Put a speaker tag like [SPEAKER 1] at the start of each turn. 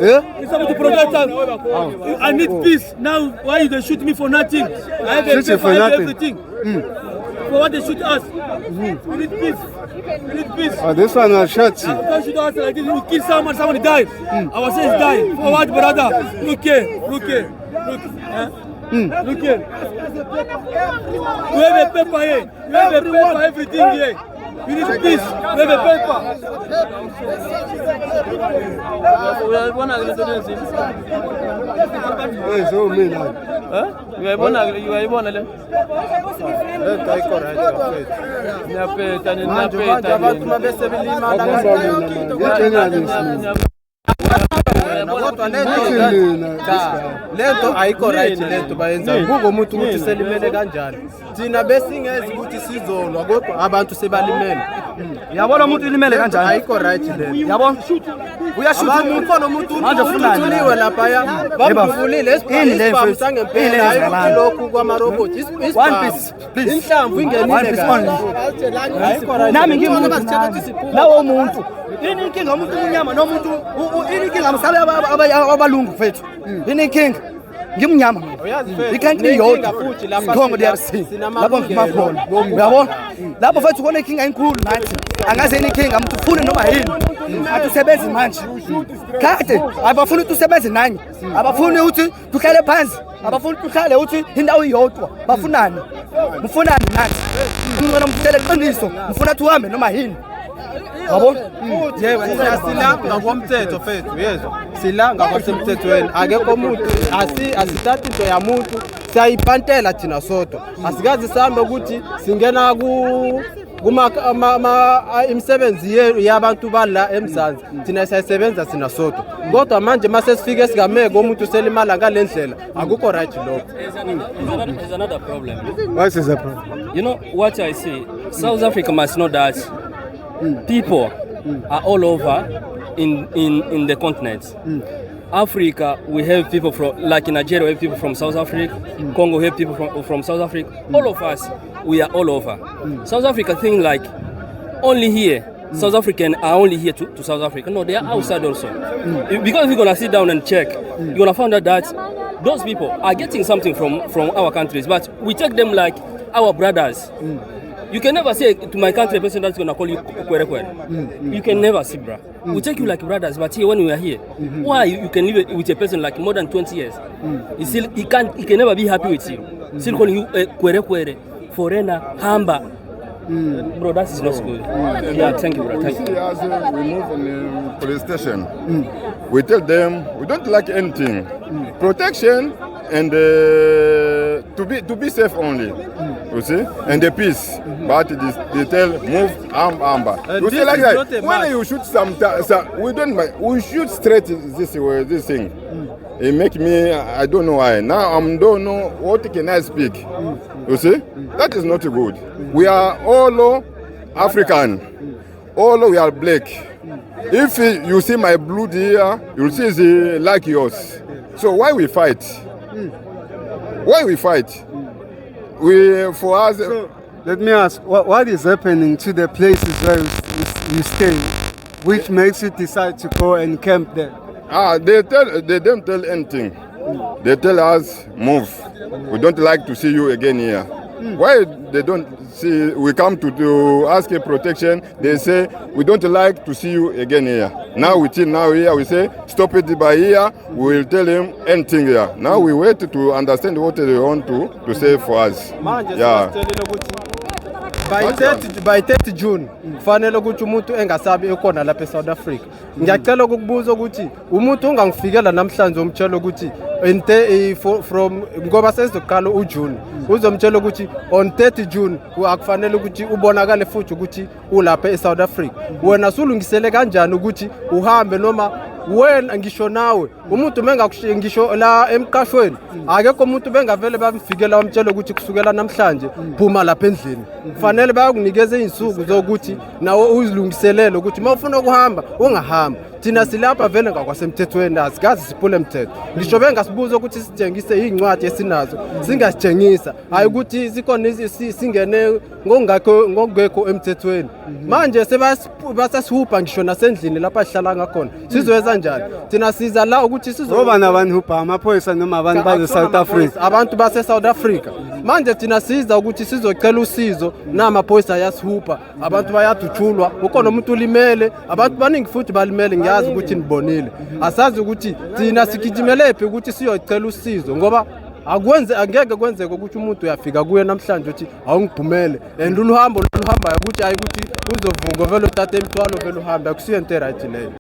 [SPEAKER 1] It's about to protect us. I need peace. Now, why they shoot me for nothing? I have
[SPEAKER 2] Shoot you for nothing.
[SPEAKER 1] everything. For what they shoot us? We need peace. We need peace.
[SPEAKER 2] Oh, this one will shot you.
[SPEAKER 1] Don't shoot us like this. You kill someone, somebody died. Our son is dying. For what, brother? Look here. Look here. Look. Look here. We have a paper here. We have a paper, everything here. We need peace. We have a paper.
[SPEAKER 3] lento ayikho right lento bayenza kuko umuntu ukuthi selimele kanjani thina besingezi ukuthi sizolwa kodwa abantu sebalimele
[SPEAKER 2] Yabona umuntu ilimele kanjani?
[SPEAKER 3] ayikho right lento
[SPEAKER 2] Yabona? Uyashuta umuntu
[SPEAKER 3] khona umuntu
[SPEAKER 2] manje ufunani?
[SPEAKER 3] uliwe lapha ya bamvulile isibhamu sangempela ayikho lokhu kwamarobot
[SPEAKER 2] One piece, please.
[SPEAKER 3] inhlamvu
[SPEAKER 2] One
[SPEAKER 3] ingenile
[SPEAKER 2] piece only.
[SPEAKER 3] ayikho right
[SPEAKER 2] Nami ngimuntu nawo umuntu. Ini inkinga umuntu unyama nomuntu ini inkinga msale abalungu mfethu. Ini inkinga ngimnyama mina. Ikanti yodwa
[SPEAKER 3] futhi lapha
[SPEAKER 2] Congo DRC. Lapho ngimakhona. Uyabona? Lapho mfethu khona inkinga enkulu nathi. Angaze ini inkinga umuntu ufune noma yini. Atusebenzi manje. Kade abafuni usebenze nanye. Abafuni ukuthi tuhlale phansi. Abafuni tuhlale uthi indawo iyodwa. Bafunani? Mfunani nathi? Ngicela mfutele qiniso. Mfuna tuhambe noma yini. Yabo?
[SPEAKER 3] Yebo silanga komthetho fethu yezwa silanga kwasemthethweni akekho umuntu asithatha into yamuntu siyayipantela thina sodwa asikazi sihambe ukuthi singena kuma imisebenzi yabantu bala eMzansi thina siyasebenza sina sodwa kodwa manje mase sifike esigameke umuntu selimala ngalendlela akukho right lokho.
[SPEAKER 4] There's another problem.
[SPEAKER 2] What is the problem?
[SPEAKER 4] You know what I say? South Africa must know that people are all over in the continent. Africa, we have people from, like in Nigeria, we have people from South Africa. Congo, we have people from South Africa. All of us, we are all over. South Africa think like only here. South Africans are only here to South Africa. No, they are outside also. Because if you're going to sit down and check, you're going to find out that those people are getting something from our countries, but we take them like our brothers. You can never say to my country a person that's going to call you kwere kwere. You can never see, bro. We take you like brothers, but here when we are here, why you can live with a person like more than 20 years? He can never be happy with you. Still calling you kwere kwere, foreigner, hamba. Bro, that is not good. Yeah, thank you, bro. Thank you.
[SPEAKER 5] As we move in the police station, we tell them we don't like anything. Protection and to be safe only. You see, and the peace. But they tell move amba. You see like that. When you shoot we don't. We shoot straight this way. This thing. It make me. I don't know why. Now I don't know what can I speak. You see, that is not good. We are all African. All we are black. If you see my blood here, you'll see the like yours. So why we fight? Why we fight? For us.
[SPEAKER 2] So, let me ask, what is happening to the places where you stay, which makes you decide to go and camp there?
[SPEAKER 5] They don't tell anything. They tell us move. We don't like to see you again here. Why they don't see? We come to ask a protection. They say we don't like to see you again here. Now here we say stop it by here. We will tell him anything here. Now we wait to understand what they want to say for us. Yeah.
[SPEAKER 3] By 30 June kufanele ukuthi umuntu engasabi ekhona lapha eSouth Africa. Ngiyacela ukukubuza ukuthi umuntu ungangifikela namhlanje umtshela ukuthi from ngoba sesizoqala uJune uzomtshela ukuthi on 30 June akufanele ukuthi ubonakale futhi ukuthi ulapha eSouth Africa. Wena sulungisele kanjani ukuthi uhambe noma wena ngisho nawe umuntu mengakushiya ngisho la emqashweni akekho umuntu bengavele bamfikela bamtshela ukuthi kusukela namhlanje phuma lapha endlini kufanele bayakunikeza izinsuku zokuthi nawe uzilungiselele ukuthi mawufuna ukuhamba ungahamba thina silapha vele ngakwasemthethweni asikazi siphule umthetho ngisho bengasibuza ukuthi sitshengise incwadi esinazo singasitshengisa hayi ukuthi sikhona singene ngokungekho emthethweni manje sebasasihupha ngisho nasendlini lapha sihlala ngakhona sizoyenza njani thina siza la ukuthi
[SPEAKER 6] ngoba nabantu hupha amaphoyisa noma abantu base South Africa
[SPEAKER 3] abantu base South Africa manje thina siza ukuthi sizocela usizo namaphoyisa ayasihupha abantu bayaduthulwa ukhona umuntu ulimele abantu baningi futhi balimele ngiyazi ukuthi nibonile asazi ukuthi thina sigijimelephi ukuthi siyocela usizo ngoba angeke kwenzeke ukuthi umuntu uyafika kuye namhlanje uthi awungiphumele and uhambo luhambayo ukuthi hayi ukuthi uzovuka vele uthathe imthwalo vele uhambe akusiyo into right leyo.